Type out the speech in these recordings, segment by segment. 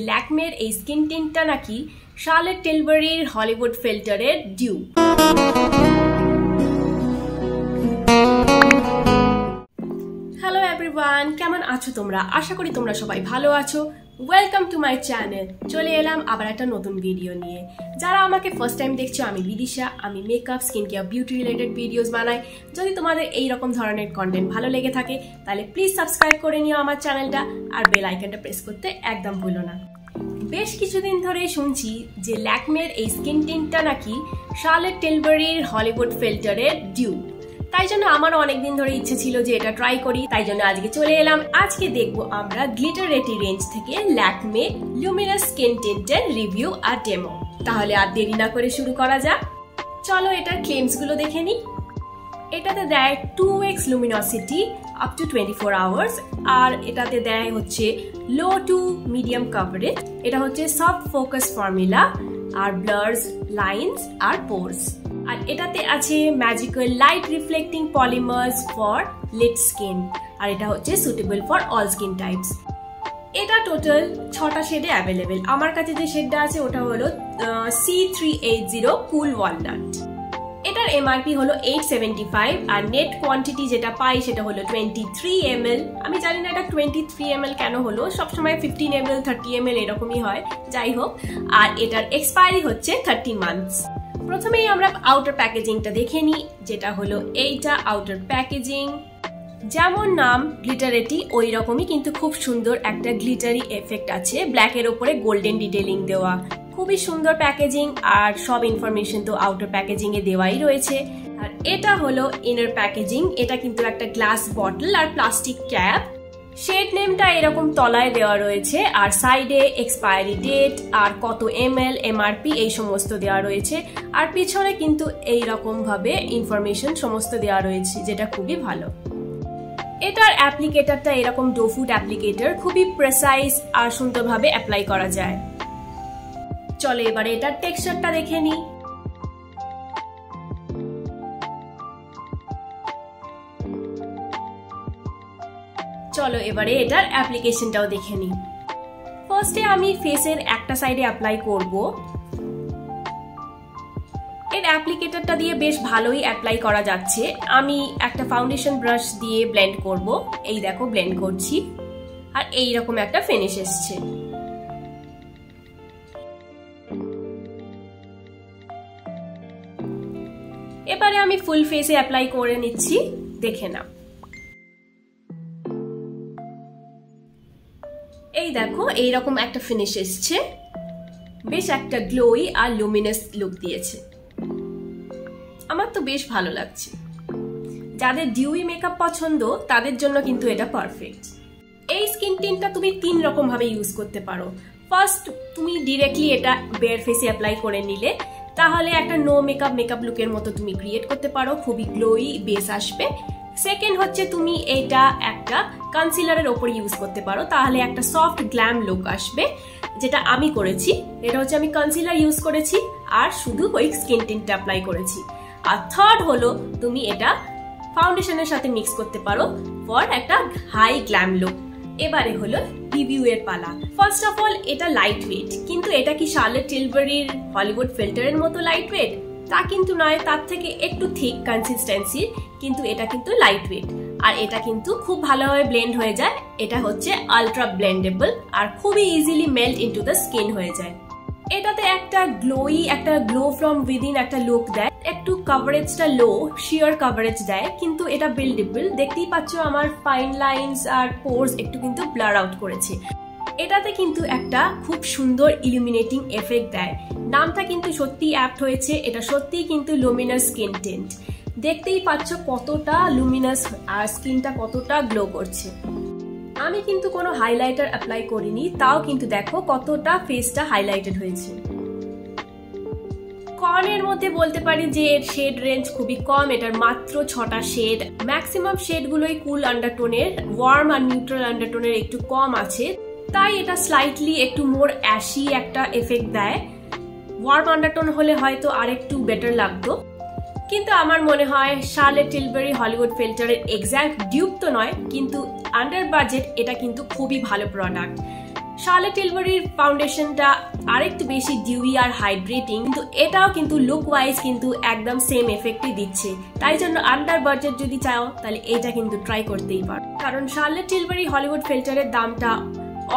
ল্যাকমের এই স্কিন টিনটা নাকি শার্লেট টিলবারির হলিউড ফিল্টারের ডিউ। হ্যালো এভরিওয়ান, কেমন আছো তোমরা? আশা করি তোমরা সবাই ভালো আছো। Welcome to my channel. চলে এলাম আবার একটা নতুন ভিডিও নিয়ে। যারা আমাকে ফার্স্ট টাইম দেখছো, আমি বিদিশা। আমি makeup, skin care, beauty related videos বানাই। যদি তোমাদের এই রকম ধরনের কন্টেন্ট ভালো লেগে থাকে তাহলে প্লিজ সাবস্ক্রাইব করে নিও আমার চ্যানেলটা, আর বেল আইকনটা প্রেস করতে একদম ভুলো না। বেশ কিছুদিন ধরে শুনছি যে ল্যাকমের এই স্কিন টিনটা নাকি শার্লেট টিলবারির হলিউড ফিল্টারের ডিউ। তাই জন্য আমারও অনেকদিন ধরে ইচ্ছে ছিল যে এটা ট্রাই করি। তাই জন্য আজকে চলে এলাম। আজকে দেখবো আমরা গ্লিটার রেটি রেঞ্জ থেকে ল্যাকমে লুমিনাস স্কিন টিন্টের রিভিউ আর ডেমো। তাহলে আর দেরি না করে শুরু করা যাক। চলো এটার ক্লেমস গুলো দেখে নিই। এটাতে দেয় 2x luminosity up to 24 hours, আর এটাতে দেয় হচ্ছে লো টু মিডিয়াম কভারেজ। এটা হচ্ছে সফট ফোকাস ফর্মুলা আর ব্লার্স লাইন্স আর পোরস। আর এটাতে আছে magical light reflecting polymers for lit skin, আর এটা হচ্ছে suitable for all skin types. এটা টোটাল 6টা শেডে অ্যাভেলেবেল। আমার কাছে যে শেডটা আছে ওটা হলো C380 কুল ওয়ালনাট। এটার এমআরপি হলো 875, আর নেট কোয়ান্টিটি যেটা পাই সেটা হলো 23 ml। আমি জানি না এটা 23 ml কেন হলো, সবসময় 15 ml 30 ml এরকমই হয়, যাই হোক। আর এটার এক্সপায়ারি হচ্ছে 30 মান্থস। প্রথমেই আমরা আউটার প্যাকেজিংটা দেখে নিই, যেটা হলো এইটা আউটার প্যাকেজিং। যেমন নাম গ্লিটারেটি, ওই রকমই কিন্তু খুব সুন্দর একটা গ্লিটারি এফেক্ট আছে। ব্ল্যাকের ওপরে গোল্ডেন ডিটেলিং দেওয়া, খুবই সুন্দর প্যাকেজিং। আর সব ইনফরমেশন তো আউটার প্যাকেজিং এ দেওয়াই রয়েছে। আর এটা হলো ইনার প্যাকেজিং। এটা কিন্তু একটা গ্লাস বটল আর প্লাস্টিক ক্যাপ। শেড নেমটা এরকম তলায় দেওয়া রয়েছে, আর সাইডে এক্সপায়ারি ডেট আর কত ml, এমআরপি এই সমস্ত দেওয়া রয়েছে। আর পিছনে কিন্তু এইরকম ভাবে ইনফরমেশন সমস্ত দেওয়া রয়েছে, যেটা খুবই ভালো। এটার অ্যাপ্লিকেটরটা এরকম ডোফুট অ্যাপ্লিকেটর, খুবই প্রেসাইজ আর সুন্দরভাবে অ্যাপ্লাই করা যায়। চলো এবারে এটার টেক্সচারটা দেখে নিই। চলো এবারে এটার অ্যাপ্লিকেশনটাও দেখে নিই। ফার্স্টে আমি ফেসের একটা সাইডে অ্যাপ্লাই করব। এর অ্যাপ্লিকেটরটা দিয়ে বেশ ভালোই অ্যাপ্লাই করা যাচ্ছে। আমি একটা ফাউন্ডেশন ব্রাশ দিয়ে ব্লেন্ড করব। এই দেখো ব্লেন্ড করছি, আর এইরকম একটা ফিনিশ এসছে। এবারে আমি ফুল ফেসে অ্যাপ্লাই করে নিচ্ছি, দেখে নাও। এই দেখো এইরকম একটা ফিনিশ এসছে, বেশ একটা গ্লোই আর লুমিনাস লুক দিয়েছে। আমার তো বেশ ভালো লাগছে। যাদের ডিউই মেকআপ পছন্দ তাদের জন্য কিন্তু এটা পারফেক্ট। এই স্কিন টিনটা তুমি 3 রকম ভাবে ইউজ করতে পারো। ফার্স্ট, তুমি ডিরেক্টলি এটা বেয়ার ফেসে অ্যাপ্লাই করে নিলে, তাহলে একটা নো মেকআপ লুকের মতো তুমি ক্রিয়েট করতে পারো, খুবই গ্লোই বেস আসবে। সেকেন্ড হচ্ছে তুমি এটা একটা কনসিলারের ওপর ইউজ করতে পারো, তাহলে একটা সফট গ্ল্যাম লুক আসবে, যেটা আমি করেছি। এটা হচ্ছে আমি কনসিলার ইউজ করেছি আর শুধু ওই স্কিন টিনটা অ্যাপ্লাই করেছি। আর থার্ড হলো তুমি এটা ফাউন্ডেশনের সাথে মিক্স করতে পারো ফর একটা হাই গ্ল্যাম লুক। এবারে হলো রিভিউ এর পালা। ফার্স্ট অফ অল, এটা লাইট ওয়েট, কিন্তু এটা কি শার্লেট টিলবারির হলিউড ফিল্টারের মতো লাইট ওয়েট? তা কিন্তু নয়, তার থেকে একটু থিক কনসিস্টেন্সি, কিন্তু এটা কিন্তু লাইট ওয়েট। আর এটা কিন্তু খুব ভালোভাবে ব্লেন্ড হয়ে যায়। এটা হচ্ছে আলট্রা ব্লেন্ডেবল আর খুবই easily melt into the skin হয়ে যায়। এটাতে একটা গ্লোই, একটা গ্লো ফ্রম উইদিন একটা লুক দেয়। একটু কভারেজটা লো, শিয়ার কভারেজ দেয়, কিন্তু এটা বিল্ডেবল। দেখতেই পাচ্ছ আমার ফাইন লাইন্স আর পোরস একটু কিন্তু ব্লার আউট করেছে। এটাতে কিন্তু একটা খুব সুন্দর ইলুমিনেটিং এফেক্ট দেয়। নামটা কিন্তু সত্যি অ্যাপ্ট হয়েছে। এটা সত্যিই কিন্তু লুমিনাস স্কিন টিন্ট। দেখতেই পাচ্ছ কতটা লুমিনাস আর স্কিনটা কতটা গ্লো করছে। আমি কিন্তু কোনো হাইলাইটার অ্যাপ্লাই করিনি, তাও কিন্তু দেখো কতটা ফেসটা হাইলাইটেড হয়েছে। কর্নের মধ্যে বলতে পারি যে এর শেড রেঞ্জ খুবই কম। এটার মাত্র 6টা শেড। ম্যাক্সিমাম শেডগুলোই কুল আন্ডারটোনের, ওয়ার্ম আর নিউট্রাল আন্ডারটোনের একটু কম আছে, তাই এটা স্লাইটলি একটু মোর অ্যাশি একটা এফেক্ট দেয়। ওয়ার্ম আন্ডারটোন হলে হয়তো আর একটু বেটার লাগতো। কিন্তু আমার মনে হয় শার্লেট টিলবারি হলিউড ফিল্টারের এক্স্যাক্ট ডিউপ তো নয়, কিন্তু আন্ডার বাজেট এটা কিন্তু খুবই ভালো প্রোডাক্ট। শার্লট টিলবারির ফাউন্ডেশনটা আরেকটু বেশি ডিউই আর হাইড্রেটিং, কিন্তু এটাও কিন্তু লুক ওয়াইজ কিন্তু একদম সেম এফেক্টই দিচ্ছে। তাই জন্য আন্ডার বাজেট যদি চাও তাহলে এটা কিন্তু ট্রাই করতেই পারো, কারণ শার্লট টিলবারি হলিউড ফিল্টারের দামটা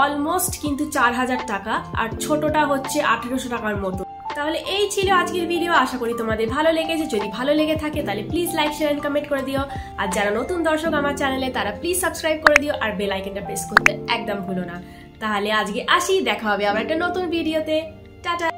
অলমোস্ট কিন্তু 4000 টাকা, আর ছোটটা হচ্ছে 1800 টাকার মতো। তাহলে এই ছিল আজকের ভিডিও, আশা করি তোমাদের ভালো লেগেছে। যদি ভালো লেগে থাকে তাহলে please like share and comment করে দিও, আর যারা নতুন দর্শক আমার চ্যানেলে তারা প্লিজ সাবস্ক্রাইব করে দিও, আর বেল আইকনটা প্রেস করতে একদম ভুলো না। তাহলে আজকে আসি, দেখা হবে আবার একটা নতুন ভিডিওতে। টাটা।